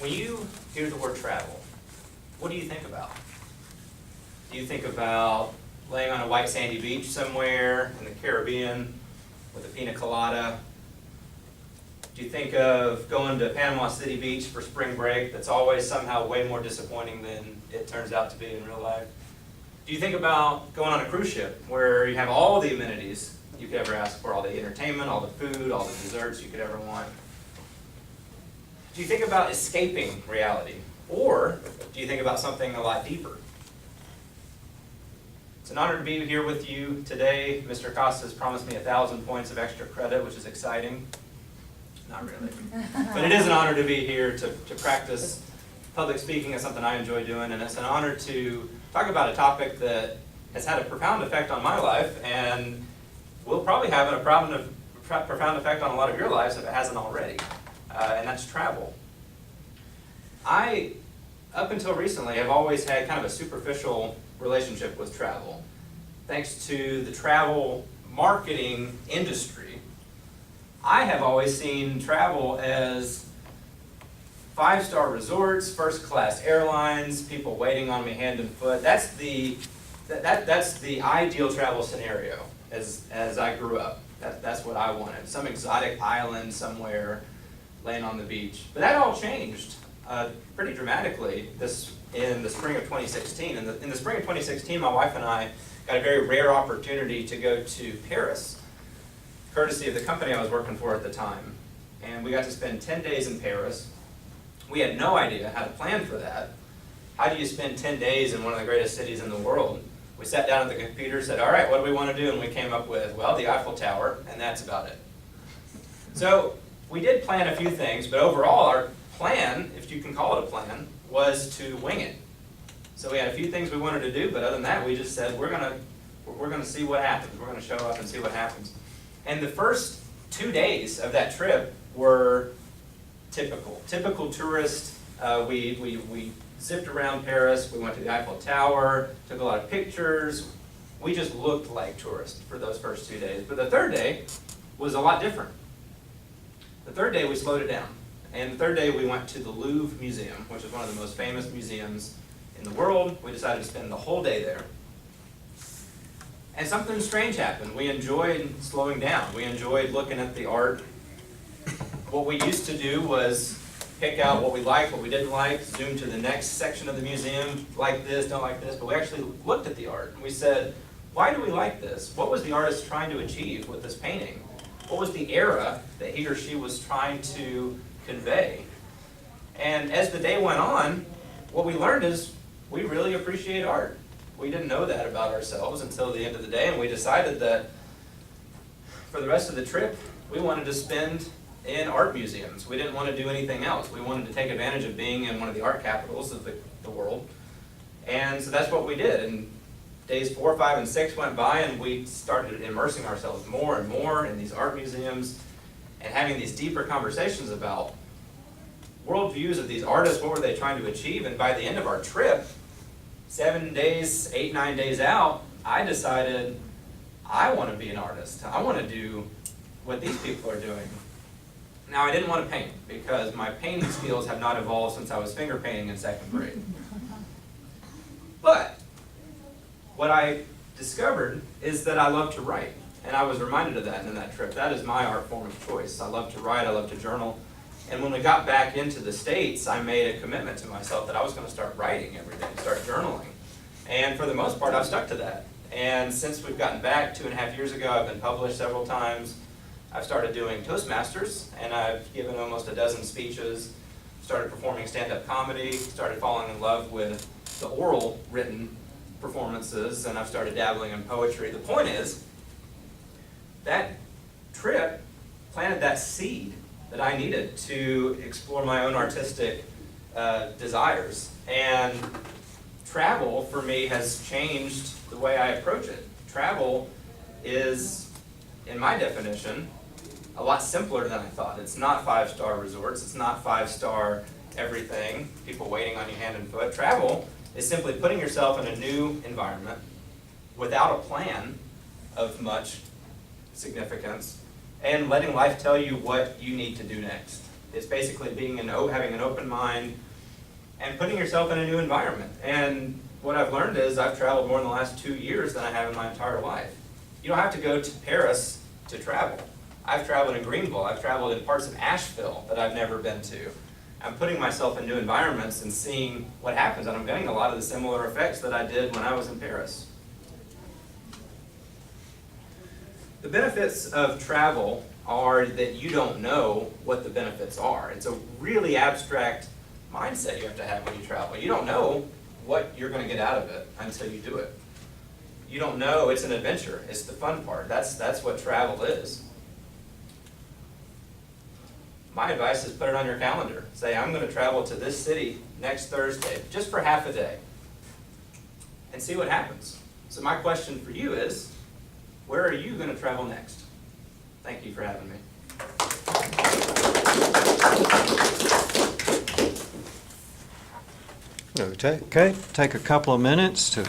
When you hear the word travel, what do you think about? Do you think about laying on a white sandy beach somewhere in the Caribbean with a pina colada? Do you think of going to Panama City Beach for spring break that's always somehow way more disappointing than it turns out to be in real life? Do you think about going on a cruise ship where you have all the amenities you could ever ask for, all the entertainment, all the food, all the desserts you could ever want? Do you think about escaping reality? Or do you think about something a lot deeper? It's an honor to be here with you today. Mr. Costa has promised me 1,000 points of extra credit, which is exciting. Not really. But it is an honor to be here to practice public speaking. Is something I enjoy doing, and it's an honor to talk about a topic that has had a profound effect on my life and will probably have a profound effect on a lot of your lives if it hasn't already, and that's travel. I, up until recently, have always had kind of a superficial relationship with travel. Thanks to the travel marketing industry, I have always seen travel as 5-star resorts, first-class airlines, people waiting on me hand and foot. That's the ideal travel scenario as I grew up. That's what I wanted. Some exotic island somewhere laying on the beach. But that all changed pretty dramatically in the spring of 2016. In the spring of 2016, my wife and I got a very rare opportunity to go to Paris, courtesy of the company I was working for at the time. And we got to spend 10 days in Paris. We had no idea how to plan for that. How do you spend 10 days in one of the greatest cities in the world? We sat down at the computer, said, all right, what do we want to do? And we came up with, well, the Eiffel Tower, and that's about it. So we did plan a few things, but overall our plan, if you can call it a plan, was to wing it. So we had a few things we wanted to do, but other than that, we just said, we're gonna see what happens. We're gonna show up and see what happens. And the first 2 days of that trip were typical tourist. We zipped around Paris. We went to the Eiffel Tower, took a lot of pictures. We just looked like tourists for those first 2 days. But the third day was a lot different. The third day we slowed it down. And the third day we went to the Louvre Museum, which is one of the most famous museums in the world. We decided to spend the whole day there. And something strange happened. We enjoyed slowing down. We enjoyed looking at the art. What we used to do was pick out what we liked, what we didn't like, zoom to the next section of the museum, like this, don't like this, but we actually looked at the art and we said, why do we like this? What was the artist trying to achieve with this painting? What was the era that he or she was trying to convey? And as the day went on, what we learned is we really appreciate art. We didn't know that about ourselves until the end of the day, and we decided that for the rest of the trip, we wanted to spend in art museums. We didn't want to do anything else. We wanted to take advantage of being in one of the art capitals of the world. And so that's what we did. And days 4, 5, and 6 went by, and we started immersing ourselves more and more in these art museums and having these deeper conversations about worldviews of these artists. What were they trying to achieve? And by the end of our trip, 7 days, 8, 9 days out, I decided I want to be an artist. I want to do what these people are doing. Now, I didn't want to paint because my painting skills have not evolved since I was finger painting in 2nd grade. But what I discovered is that I love to write, and I was reminded of that in that trip. That is my art form of choice. I love to write, I love to journal. And when we got back into the States, I made a commitment to myself that I was going to start writing every day, start journaling. And for the most part, I've stuck to that. And since we've gotten back 2.5 years ago, I've been published several times. I've started doing Toastmasters, and I've given almost a dozen speeches, started performing stand-up comedy, started falling in love with the oral written performances, and I've started dabbling in poetry. The point is, that trip planted that seed that I needed to explore my own artistic desires. And travel, for me, has changed the way I approach it. Travel is, in my definition, a lot simpler than I thought. It's not 5-star resorts. It's not 5-star everything, people waiting on you hand and foot. Travel is simply putting yourself in a new environment without a plan of much significance and letting life tell you what you need to do next. It's basically having an open mind and putting yourself in a new environment. And what I've learned is I've traveled more in the last 2 years than I have in my entire life. You don't have to go to Paris to travel. I've traveled in Greenville. I've traveled in parts of Asheville that I've never been to. I'm putting myself in new environments and seeing what happens, and I'm getting a lot of the similar effects that I did when I was in Paris. The benefits of travel are that you don't know what the benefits are. It's a really abstract mindset you have to have when you travel. You don't know what you're going to get out of it until you do it. You don't know. It's an adventure. It's the fun part. That's what travel is. My advice is put it on your calendar. Say, I'm going to travel to this city next Thursday, just for half a day, and see what happens. So my question for you is, where are you going to travel next? Thank you for having me. Okay, take a couple of minutes to